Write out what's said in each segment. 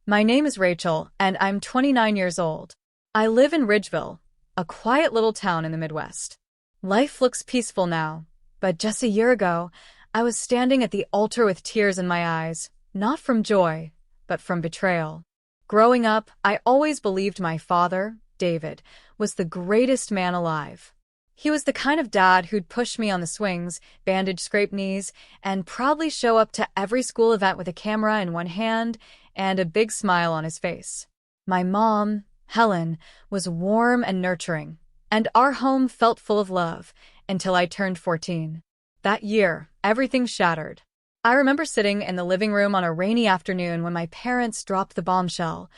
My name is Rachel, and I'm 29 years old. I live in Ridgeville, a quiet little town in the Midwest. Life looks peaceful now, but just a year ago, I was standing at the altar with tears in my eyes, not from joy, but from betrayal. Growing up, I always believed my father, David, was the greatest man alive. He was the kind of dad who'd push me on the swings, bandage scraped knees, and proudly show up to every school event with a camera in one hand and a big smile on his face. My mom, Helen, was warm and nurturing, and our home felt full of love until I turned 14. That year, everything shattered. I remember sitting in the living room on a rainy afternoon when my parents dropped the bombshell.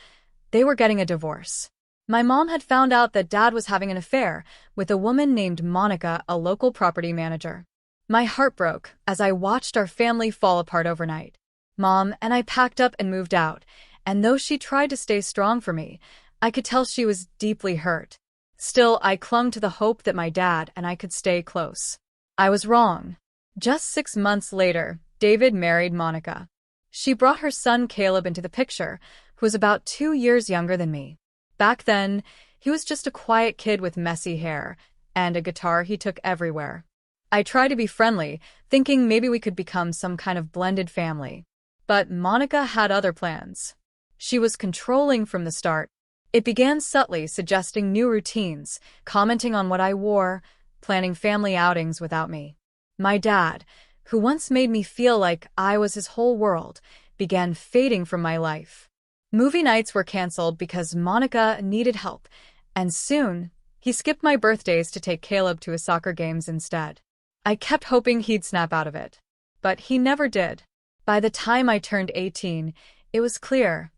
They were getting a divorce. My mom had found out that Dad was having an affair with a woman named Monica, a local property manager. My heart broke as I watched our family fall apart overnight. Mom and I packed up and moved out, and though she tried to stay strong for me, I could tell she was deeply hurt. Still, I clung to the hope that my dad and I could stay close. I was wrong. Just 6 months later, David married Monica. She brought her son Caleb into the picture, who was about 2 years younger than me. Back then, he was just a quiet kid with messy hair and a guitar he took everywhere. I tried to be friendly, thinking maybe we could become some kind of blended family. But Monica had other plans. She was controlling from the start. It began subtly, suggesting new routines, commenting on what I wore, planning family outings without me. My dad, who once made me feel like I was his whole world, began fading from my life. Movie nights were canceled because Monica needed help, and soon, he skipped my birthdays to take Caleb to his soccer games instead. I kept hoping he'd snap out of it, but he never did. By the time I turned 18, it was clear.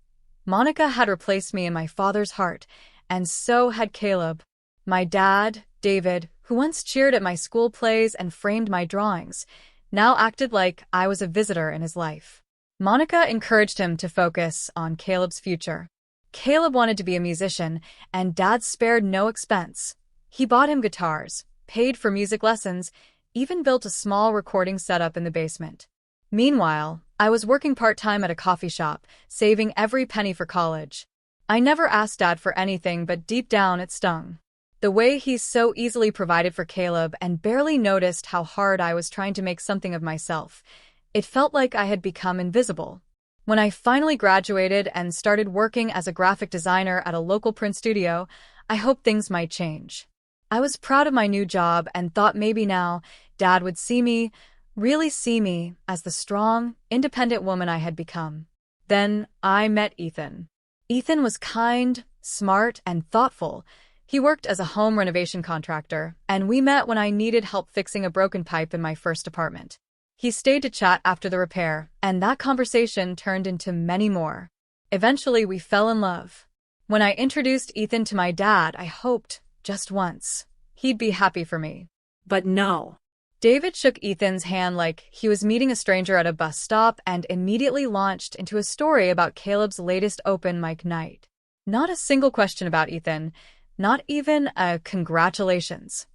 Monica had replaced me in my father's heart, and so had Caleb. My dad, David, who once cheered at my school plays and framed my drawings, now acted like I was a visitor in his life. Monica encouraged him to focus on Caleb's future. Caleb wanted to be a musician, and Dad spared no expense. He bought him guitars, paid for music lessons, even built a small recording setup in the basement. Meanwhile, I was working part-time at a coffee shop, saving every penny for college. I never asked Dad for anything, but deep down it stung. The way he so easily provided for Caleb and barely noticed how hard I was trying to make something of myself. It felt like I had become invisible. When I finally graduated and started working as a graphic designer at a local print studio, I hoped things might change. I was proud of my new job and thought maybe now Dad would see me, really see me, as the strong, independent woman I had become. Then I met Ethan. Ethan was kind, smart, and thoughtful. He worked as a home renovation contractor, and we met when I needed help fixing a broken pipe in my first apartment. He stayed to chat after the repair, and that conversation turned into many more. Eventually, we fell in love. When I introduced Ethan to my dad, I hoped, just once, he'd be happy for me. But no. David shook Ethan's hand like he was meeting a stranger at a bus stop and immediately launched into a story about Caleb's latest open mic night. Not a single question about Ethan, not even a congratulations.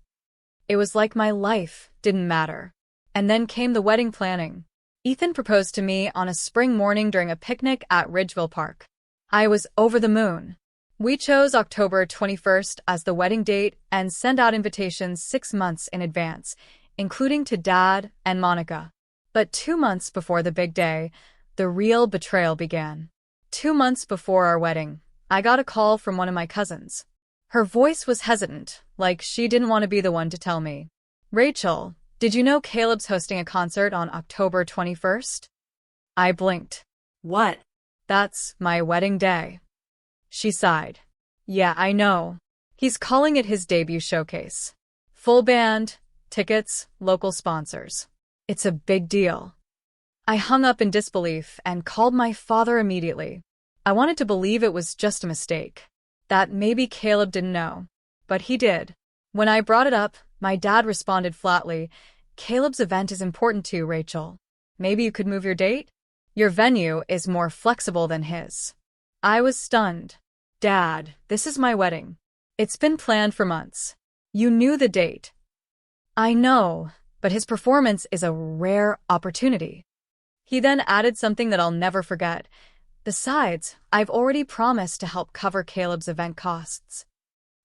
It was like my life didn't matter. And then came the wedding planning. Ethan proposed to me on a spring morning during a picnic at Ridgeville Park. I was over the moon. We chose October 21st as the wedding date and sent out invitations 6 months in advance, including to Dad and Monica. But 2 months before the big day, the real betrayal began. 2 months before our wedding, I got a call from one of my cousins. Her voice was hesitant, like she didn't want to be the one to tell me. "Rachel, did you know Caleb's hosting a concert on October 21st? I blinked. "What?" "That's my wedding day." She sighed. "Yeah, I know. He's calling it his debut showcase. Full band, tickets, local sponsors. It's a big deal." I hung up in disbelief and called my father immediately. I wanted to believe it was just a mistake, that maybe Caleb didn't know. But he did. When I brought it up, my dad responded flatly, "Caleb's event is important too, Rachel. Maybe you could move your date? Your venue is more flexible than his." I was stunned. "Dad, this is my wedding. It's been planned for months. You knew the date." "I know, but his performance is a rare opportunity." He then added something that I'll never forget. Besides, I've already promised to help cover Caleb's event costs.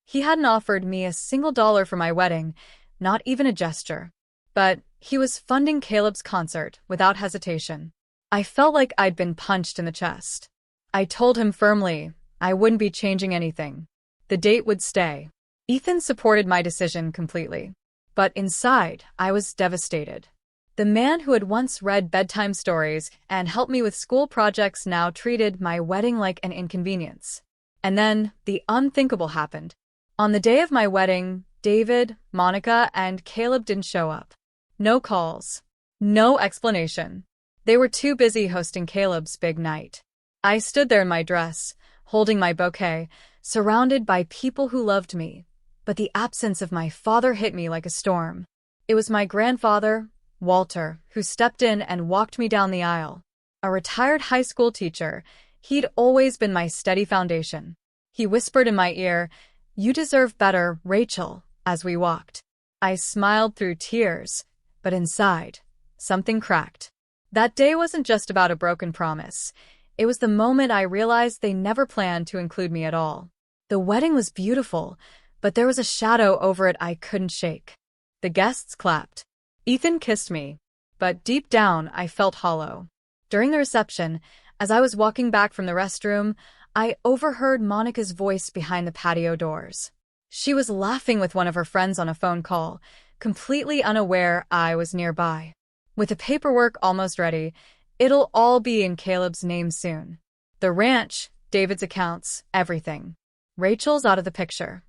He hadn't offered me a single dollar for my wedding, not even a gesture. But he was funding Caleb's concert without hesitation. I felt like I'd been punched in the chest. I told him firmly I wouldn't be changing anything. The date would stay. Ethan supported my decision completely. But inside, I was devastated. The man who had once read bedtime stories and helped me with school projects now treated my wedding like an inconvenience. And then the unthinkable happened. On the day of my wedding, David, Monica, and Caleb didn't show up. No calls. No explanation. They were too busy hosting Caleb's big night. I stood there in my dress, holding my bouquet, surrounded by people who loved me. But the absence of my father hit me like a storm. It was my grandfather, Walter, who stepped in and walked me down the aisle. A retired high school teacher, he'd always been my steady foundation. He whispered in my ear, "You deserve better, Rachel," as we walked. I smiled through tears, but inside, something cracked. That day wasn't just about a broken promise. It was the moment I realized they never planned to include me at all. The wedding was beautiful, but there was a shadow over it I couldn't shake. The guests clapped. Ethan kissed me, but deep down I felt hollow. During the reception, as I was walking back from the restroom, I overheard Monica's voice behind the patio doors. She was laughing with one of her friends on a phone call, completely unaware I was nearby. With the paperwork almost ready, it'll all be in Caleb's name soon. The ranch, David's accounts, everything. Rachel's out of the picture.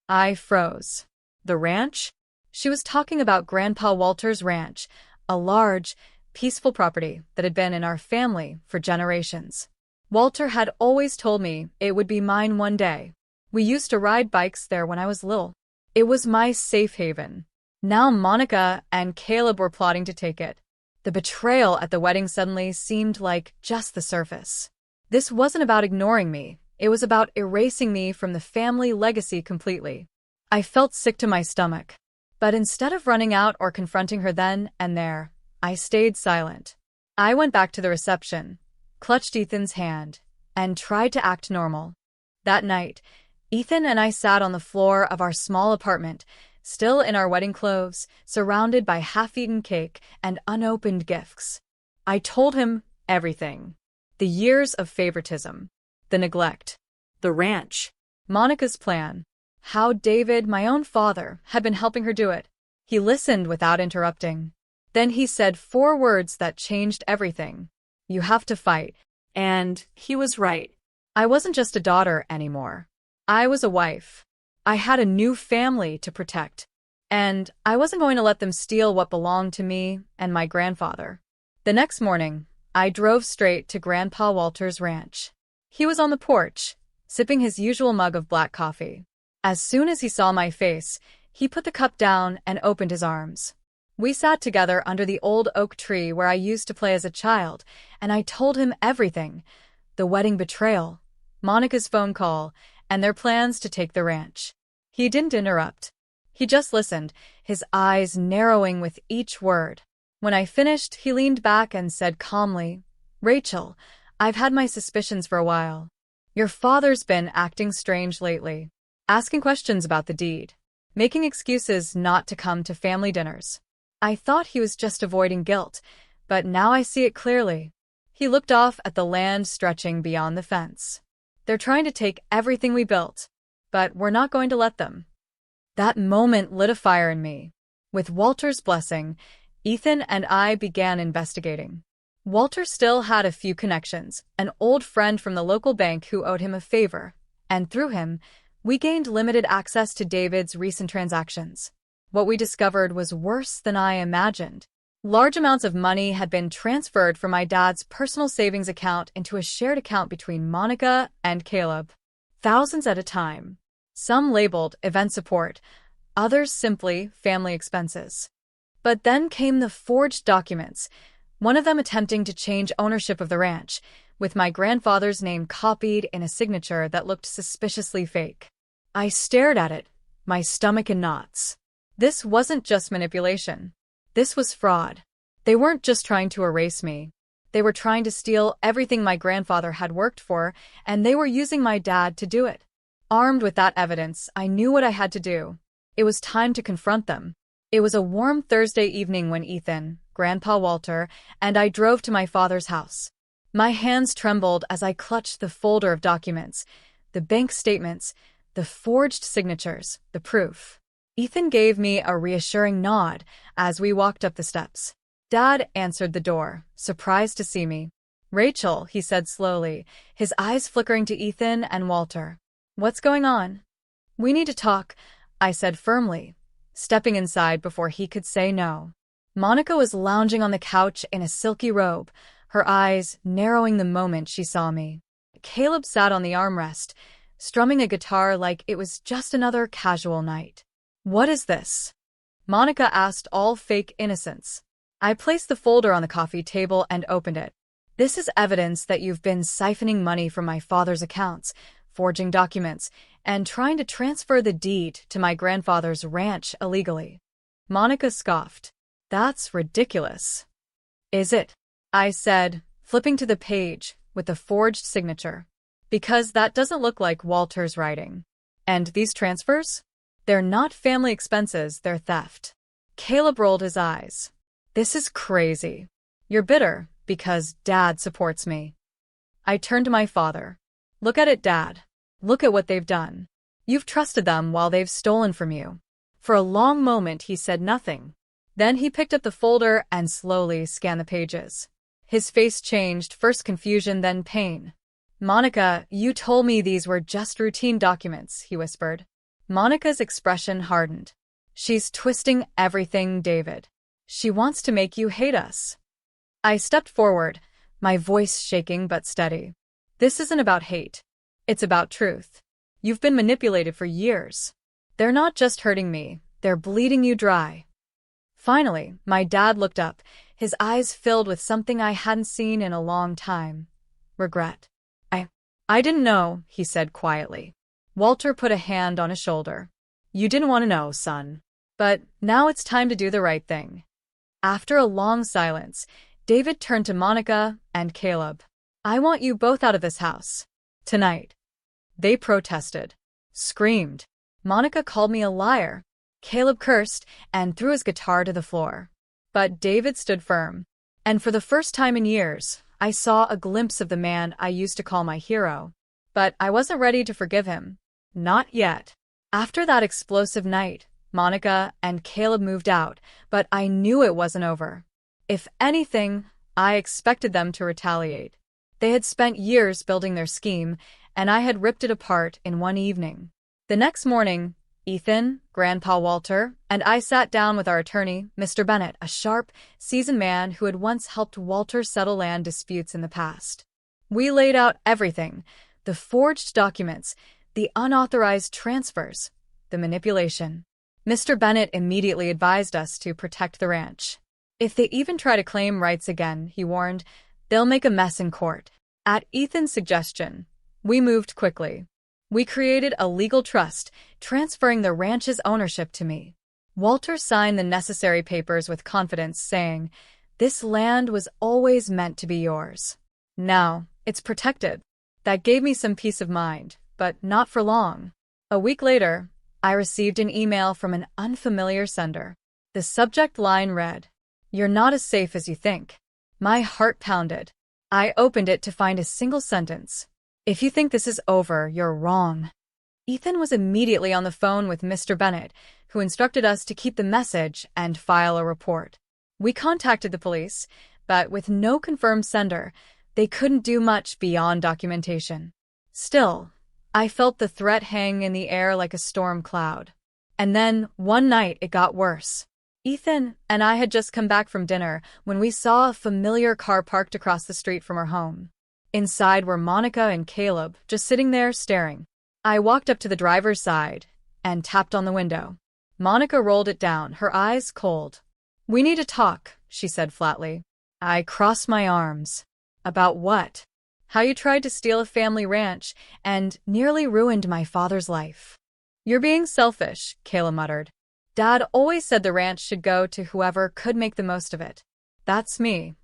I froze. The ranch? She was talking about Grandpa Walter's ranch, a large, peaceful property that had been in our family for generations. Walter had always told me it would be mine one day. We used to ride bikes there when I was little. It was my safe haven. Now Monica and Caleb were plotting to take it. The betrayal at the wedding suddenly seemed like just the surface. This wasn't about ignoring me. It was about erasing me from the family legacy completely. I felt sick to my stomach. But instead of running out or confronting her then and there, I stayed silent. I went back to the reception, clutched Ethan's hand, and tried to act normal. That night, Ethan and I sat on the floor of our small apartment, still in our wedding clothes, surrounded by half-eaten cake and unopened gifts. I told him everything. The years of favoritism, the neglect, the ranch, Monica's plan, how David, my own father, had been helping her do it. He listened without interrupting. Then he said 4 words that changed everything. "You have to fight." And he was right. I wasn't just a daughter anymore. I was a wife. I had a new family to protect. And I wasn't going to let them steal what belonged to me and my grandfather. The next morning, I drove straight to Grandpa Walter's ranch. He was on the porch, sipping his usual mug of black coffee. As soon as he saw my face, he put the cup down and opened his arms. We sat together under the old oak tree where I used to play as a child, and I told him everything. The wedding betrayal, Monica's phone call, and their plans to take the ranch. He didn't interrupt. He just listened, his eyes narrowing with each word. When I finished, he leaned back and said calmly, "Rachel, I've had my suspicions for a while. Your father's been acting strange lately, asking questions about the deed, making excuses not to come to family dinners. I thought he was just avoiding guilt, but now I see it clearly." He looked off at the land stretching beyond the fence. "They're trying to take everything we built, but we're not going to let them." That moment lit a fire in me. With Walter's blessing, Ethan and I began investigating. Walter still had a few connections, an old friend from the local bank who owed him a favor, and through him, we gained limited access to David's recent transactions. What we discovered was worse than I imagined. Large amounts of money had been transferred from my dad's personal savings account into a shared account between Monica and Caleb. Thousands at a time. Some labeled event support, others simply family expenses. But then came the forged documents, one of them attempting to change ownership of the ranch, with my grandfather's name copied in a signature that looked suspiciously fake. I stared at it, my stomach in knots. This wasn't just manipulation. This was fraud. They weren't just trying to erase me. They were trying to steal everything my grandfather had worked for, and they were using my dad to do it. Armed with that evidence, I knew what I had to do. It was time to confront them. It was a warm Thursday evening when Ethan, Grandpa Walter, and I drove to my father's house. My hands trembled as I clutched the folder of documents, the bank statements, the forged signatures, the proof. Ethan gave me a reassuring nod as we walked up the steps. Dad answered the door, surprised to see me. "Rachel," he said slowly, his eyes flickering to Ethan and Walter. "What's going on?" "We need to talk," I said firmly, stepping inside before he could say no. Monica was lounging on the couch in a silky robe, her eyes narrowing the moment she saw me. Caleb sat on the armrest, strumming a guitar like it was just another casual night. "What is this?" Monica asked, all fake innocence. I placed the folder on the coffee table and opened it. "This is evidence that you've been siphoning money from my father's accounts, forging documents, and trying to transfer the deed to my grandfather's ranch illegally." Monica scoffed. "That's ridiculous." "Is it?" I said, flipping to the page with the forged signature. "Because that doesn't look like Walter's writing. And these transfers? They're not family expenses, they're theft." Caleb rolled his eyes. "This is crazy. You're bitter because Dad supports me." I turned to my father. "Look at it, Dad. Look at what they've done. You've trusted them while they've stolen from you." For a long moment he said nothing. Then he picked up the folder and slowly scanned the pages. His face changed, first confusion, then pain. "Monica, you told me these were just routine documents," he whispered. Monica's expression hardened. "She's twisting everything, David. She wants to make you hate us." I stepped forward, my voice shaking but steady. "This isn't about hate. It's about truth. You've been manipulated for years. They're not just hurting me, they're bleeding you dry." Finally, my dad looked up, his eyes filled with something I hadn't seen in a long time. Regret. I didn't know," he said quietly. Walter put a hand on his shoulder. "You didn't want to know, son. But now it's time to do the right thing." After a long silence, David turned to Monica and Caleb. "I want you both out of this house. Tonight." They protested. Screamed. Monica called me a liar. Caleb cursed and threw his guitar to the floor. But David stood firm. And for the first time in years, I saw a glimpse of the man I used to call my hero. But I wasn't ready to forgive him. Not yet. After that explosive night, Monica and Caleb moved out, but I knew it wasn't over. If anything, I expected them to retaliate. They had spent years building their scheme, and I had ripped it apart in one evening. The next morning, Ethan, Grandpa Walter, and I sat down with our attorney, Mr. Bennett, a sharp, seasoned man who had once helped Walter settle land disputes in the past. We laid out everything: the forged documents, the unauthorized transfers, the manipulation. Mr. Bennett immediately advised us to protect the ranch. "If they even try to claim rights again," he warned, "they'll make a mess in court." At Ethan's suggestion, we moved quickly. We created a legal trust, transferring the ranch's ownership to me. Walter signed the necessary papers with confidence, saying, "This land was always meant to be yours. Now, it's protected." That gave me some peace of mind, but not for long. A week later, I received an email from an unfamiliar sender. The subject line read, "You're not as safe as you think." My heart pounded. I opened it to find a single sentence. "If you think this is over, you're wrong." Ethan was immediately on the phone with Mr. Bennett, who instructed us to keep the message and file a report. We contacted the police, but with no confirmed sender, they couldn't do much beyond documentation. Still, I felt the threat hang in the air like a storm cloud. And then, one night, it got worse. Ethan and I had just come back from dinner when we saw a familiar car parked across the street from our home. Inside were Monica and Caleb, just sitting there staring. I walked up to the driver's side and tapped on the window. Monica rolled it down, her eyes cold. "We need to talk," she said flatly. I crossed my arms. "About what?" "How you tried to steal a family ranch and nearly ruined my father's life." "You're being selfish," Caleb muttered. "Dad always said the ranch should go to whoever could make the most of it. That's me.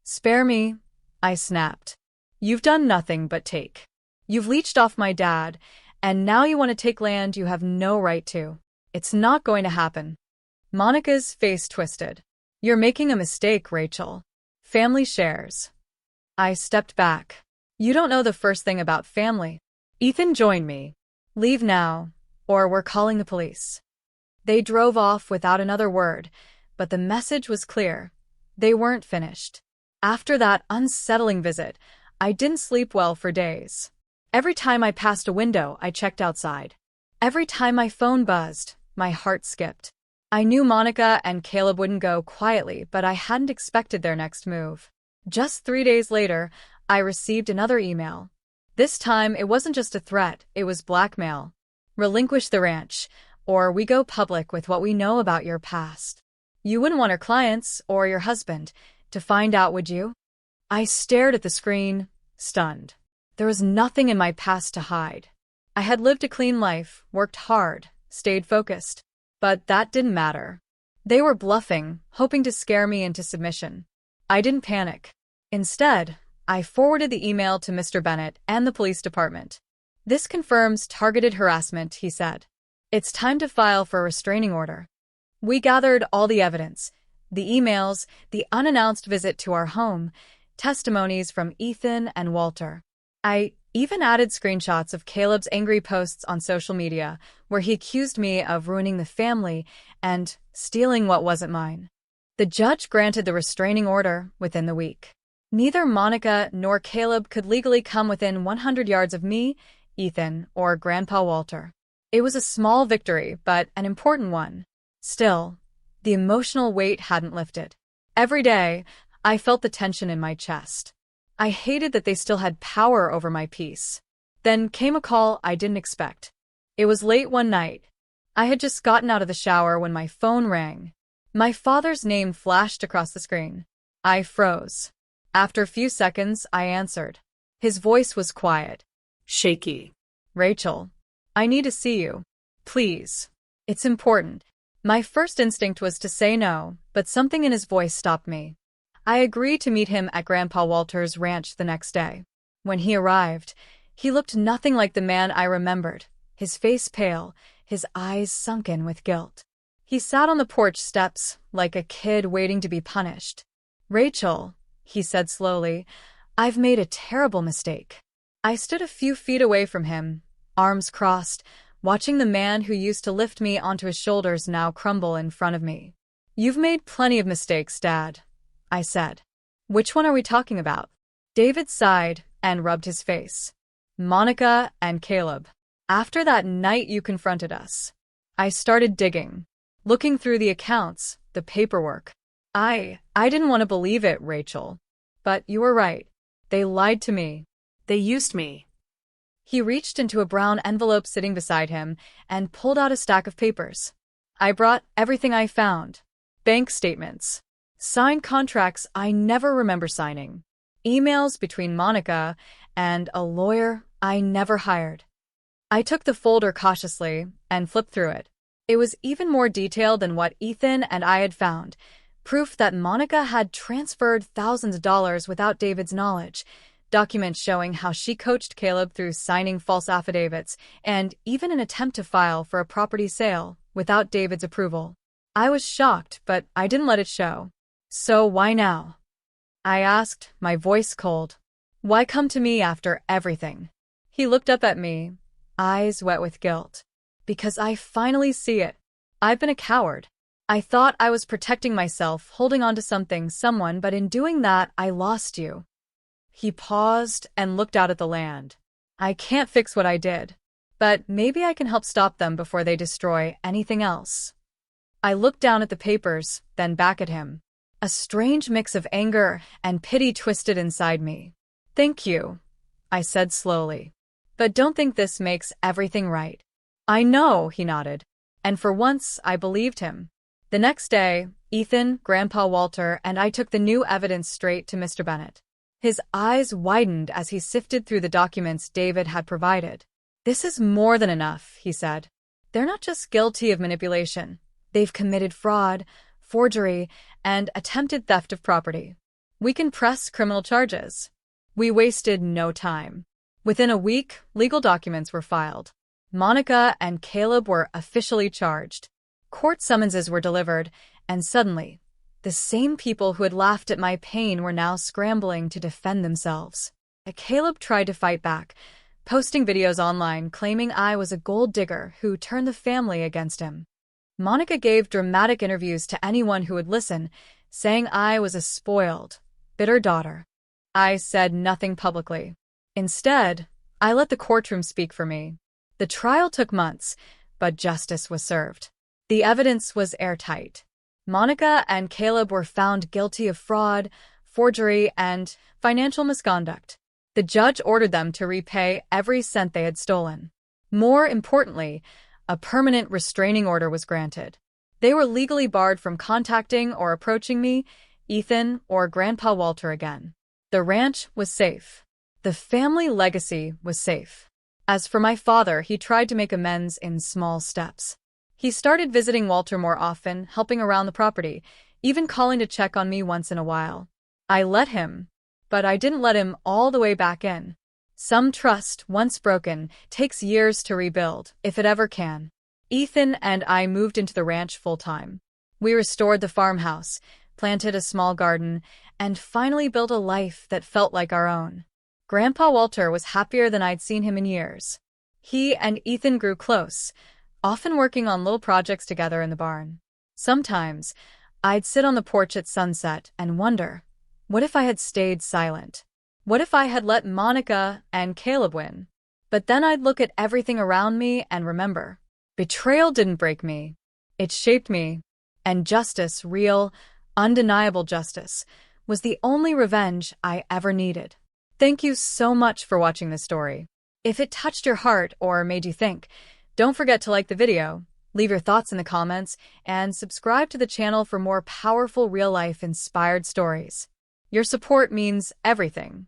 Spare me, I snapped. You've done nothing but take. You've leached off my dad, and now you want to take land you have no right to. It's not going to happen. Monica's face twisted. You're making a mistake, Rachel. Family shares. I stepped back. You don't know the first thing about family. Ethan joined me. Leave now, or we're calling the police. They drove off without another word, but the message was clear. They weren't finished. After that unsettling visit, I didn't sleep well for days. Every time I passed a window, I checked outside. Every time my phone buzzed, my heart skipped. I knew Monica and Caleb wouldn't go quietly, but I hadn't expected their next move. Just 3 days later, I received another email. This time, it wasn't just a threat, it was blackmail. Relinquish the ranch, or we go public with what we know about your past. You wouldn't want our clients, or your husband, to find out, would you? I stared at the screen, stunned. There was nothing in my past to hide. I had lived a clean life, worked hard, stayed focused. But that didn't matter. They were bluffing, hoping to scare me into submission. I didn't panic. Instead, I forwarded the email to Mr. Bennett and the police department. This confirms targeted harassment, he said. It's time to file for a restraining order. We gathered all the evidence, the emails, the unannounced visit to our home, testimonies from Ethan and Walter. I even added screenshots of Caleb's angry posts on social media, where he accused me of ruining the family and stealing what wasn't mine. The judge granted the restraining order within the week. Neither Monica nor Caleb could legally come within 100 yards of me, Ethan, or Grandpa Walter. It was a small victory, but an important one. Still, the emotional weight hadn't lifted. Every day, I felt the tension in my chest. I hated that they still had power over my peace. Then came a call I didn't expect. It was late one night. I had just gotten out of the shower when my phone rang. My father's name flashed across the screen. I froze. After a few seconds, I answered. His voice was quiet, shaky. Rachel, I need to see you. Please. It's important. My first instinct was to say no, but something in his voice stopped me. I agreed to meet him at Grandpa Walter's ranch the next day. When he arrived, he looked nothing like the man I remembered, his face pale, his eyes sunken with guilt. He sat on the porch steps like a kid waiting to be punished. Rachel, he said slowly, I've made a terrible mistake. I stood a few feet away from him, arms crossed, watching the man who used to lift me onto his shoulders now crumble in front of me. You've made plenty of mistakes, Dad, I said. Which one are we talking about? David sighed and rubbed his face. Monica and Caleb. After that night you confronted us. I started digging, looking through the accounts, the paperwork. I didn't want to believe it, Rachel. But you were right. They lied to me. They used me. He reached into a brown envelope sitting beside him and pulled out a stack of papers. I brought everything I found. Bank statements. Signed contracts I never remember signing. Emails between Monica and a lawyer I never hired. I took the folder cautiously and flipped through it. It was even more detailed than what Ethan and I had found. Proof that Monica had transferred thousands of dollars without David's knowledge. Documents showing how she coached Caleb through signing false affidavits, and even an attempt to file for a property sale without David's approval. I was shocked, but I didn't let it show. So why now? I asked, my voice cold. Why come to me after everything? He looked up at me, eyes wet with guilt. Because I finally see it. I've been a coward. I thought I was protecting myself, holding on to something, someone, but in doing that, I lost you. He paused and looked out at the land. I can't fix what I did, but maybe I can help stop them before they destroy anything else. I looked down at the papers, then back at him. A strange mix of anger and pity twisted inside me. Thank you, I said slowly. But don't think this makes everything right. I know, he nodded. And for once, I believed him. The next day, Ethan, Grandpa Walter, and I took the new evidence straight to Mr. Bennett. His eyes widened as he sifted through the documents David had provided. This is more than enough, he said. They're not just guilty of manipulation. They've committed fraud, forgery, and attempted theft of property. We can press criminal charges. We wasted no time. Within a week, legal documents were filed. Monica and Caleb were officially charged. Court summonses were delivered, and suddenly, the same people who had laughed at my pain were now scrambling to defend themselves. Caleb tried to fight back, posting videos online claiming I was a gold digger who turned the family against him. Monica gave dramatic interviews to anyone who would listen, saying I was a spoiled, bitter daughter. I said nothing publicly. Instead, I let the courtroom speak for me. The trial took months, but justice was served. The evidence was airtight. Monica and Caleb were found guilty of fraud, forgery, and financial misconduct. The judge ordered them to repay every cent they had stolen. More importantly, a permanent restraining order was granted. They were legally barred from contacting or approaching me, Ethan, or Grandpa Walter again. The ranch was safe. The family legacy was safe. As for my father, he tried to make amends in small steps. He started visiting Walter more often, helping around the property, even calling to check on me once in a while. I let him, but I didn't let him all the way back in. Some trust, once broken, takes years to rebuild, if it ever can. Ethan and I moved into the ranch full-time. We restored the farmhouse, planted a small garden, and finally built a life that felt like our own. Grandpa Walter was happier than I'd seen him in years. He and Ethan grew close, often working on little projects together in the barn. Sometimes, I'd sit on the porch at sunset and wonder, what if I had stayed silent? What if I had let Monica and Caleb win? But then I'd look at everything around me and remember, betrayal didn't break me. It shaped me. And justice, real, undeniable justice, was the only revenge I ever needed. Thank you so much for watching this story. If it touched your heart or made you think, don't forget to like the video, leave your thoughts in the comments, and subscribe to the channel for more powerful real-life inspired stories. Your support means everything.